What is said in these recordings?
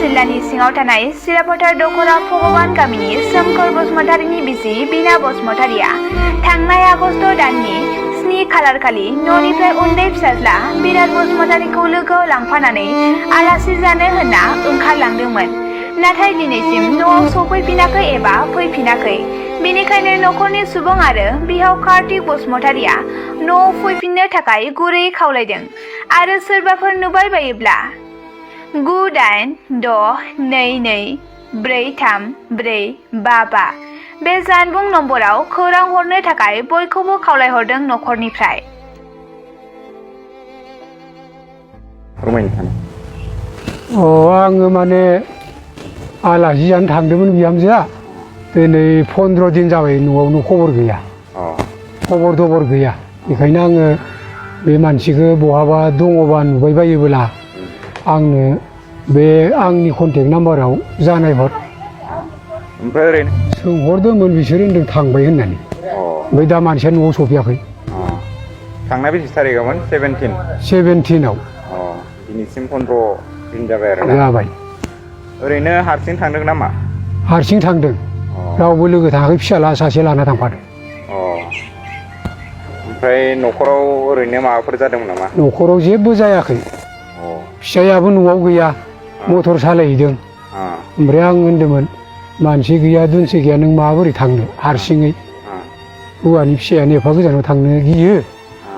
जिल्लानि सिङाव थानाय सिराफोथार दख'रा भगवान गामिनि सोमखोर बसुमतारीनि बिसि बिना बसुमतारीया थांनाय आगस्ट दाननि 7 खालार खालि न'निफ्राय उन्दै फिसाज्ला बिराट बसुमतारीखौ लोगोआव लांफानानै आलासि जानो होनना ओंखारलांदोंमोन। नाथाय दिनैसिम न'आव सफैफिनाखै एबा फैफिनाखै। बेनिखायनो नखरनि सुबुं आरो बिहाव कार्तिक बसुमतारीया न'आव फैफिननो थाखाय गुरैयै खावलायदों आरो सोरबाफोर नुबाय बायोब्ला 9862243455 बे जानबुं नम्बराव खौरां हरनो थाखाय बयखौबो खावलायहरदों नखरनिफ्राय। आङो माने आलासि जानो थांदोंमोन बिहामजोआ दिनै 15 दिन जाबाय न'आवनो खबर गैया। खबर दबर गैया। बेखायनो आङो बे मानसिखौ बहाबा दङबा नुबाय बायोब्ला आंनो बे आंनि कन्टेक्ट नाम्बाराव जानायहर। ओमफ्राय ओरैनो सोंहरदोंमोन बिसोर होनदों थांबाय होननानै। ओमफ्राय दा मानसिया न'आव सफैयाखै। थांनाय बेसे थारिखआवमोन? 17आव। दिनैसिम 15 दिन जाबाय आरो जाबाय। ओरैनो हारसिं थांदों नामा? हारसिं थांदों। रावबो लोगो थाङाखै, फिसाला सासे लाना थांफादों। ओमफ्राय न'खराव ओरैनो माबाफोर जादोंमोन नामा? न'खराव जेबो जायाखै। फिसायाबो न'आव गैया, मटर सालायहैदों। ओमफ्राय आं होनदोंमोन मानसि गैया दुनसि गैया नों माबोरै थांनो हारसिङै? हौवानि फिसायानो एफा गोजानाव थांनो गियो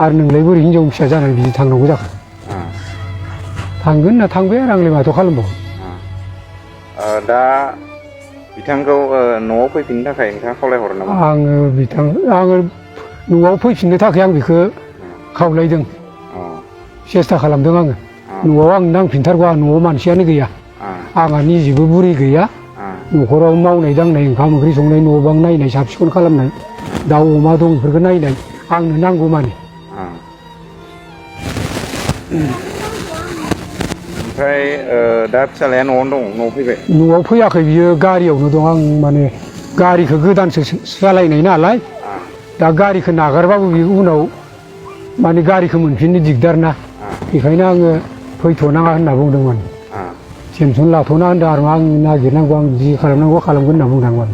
आरो नोंलाय बोरै हिनजाव फिसा जानानै बिदि थांनांगौ जाखो? थांगोन होनना थांबाय आरो आंलाय माथो खालामबावो। दा बिथांखौ न'आव फैफिननो थाखाय नोंथाङा खावलायहरो नामा? आङो न'आव फैफिननो थाखाय आं बेखौ खावलायदों, सेस्था खालामदों आङो। न'आव आं नांफिनथारगौ, आं न'आव मानसियानो गैया। आंहा निजेबो बुरै गैया। न'खराव मावनाय दांनाय ओंखाम ओंख्रि संनाय, न' बां नायनाय, साफ सिखोन खालामनाय, दाउ अमा दं बेफोरखौ नायनाय आंनो नांगौ माने। ओमफ्राय दा फिसालाया न'आवनो दं? न'आव फैबाय? न'आव फैयाखै, बियो गारियावनो दं। आं माने गारिखौ गोदानसो सालायनाय नालाय, दा गारिखौ नागारबाबो बे उनाव माने गारिखौ मोनफिननो दिगदार ना। बेखायनो आङो फैथ'नाङा होनना बुंदोंमोन। टेनसन लाथ'ना होनदों आरो आं नागिरनांगौ, आं जि खालामनांगौ खालामगोन होनना बुंदोंमोन।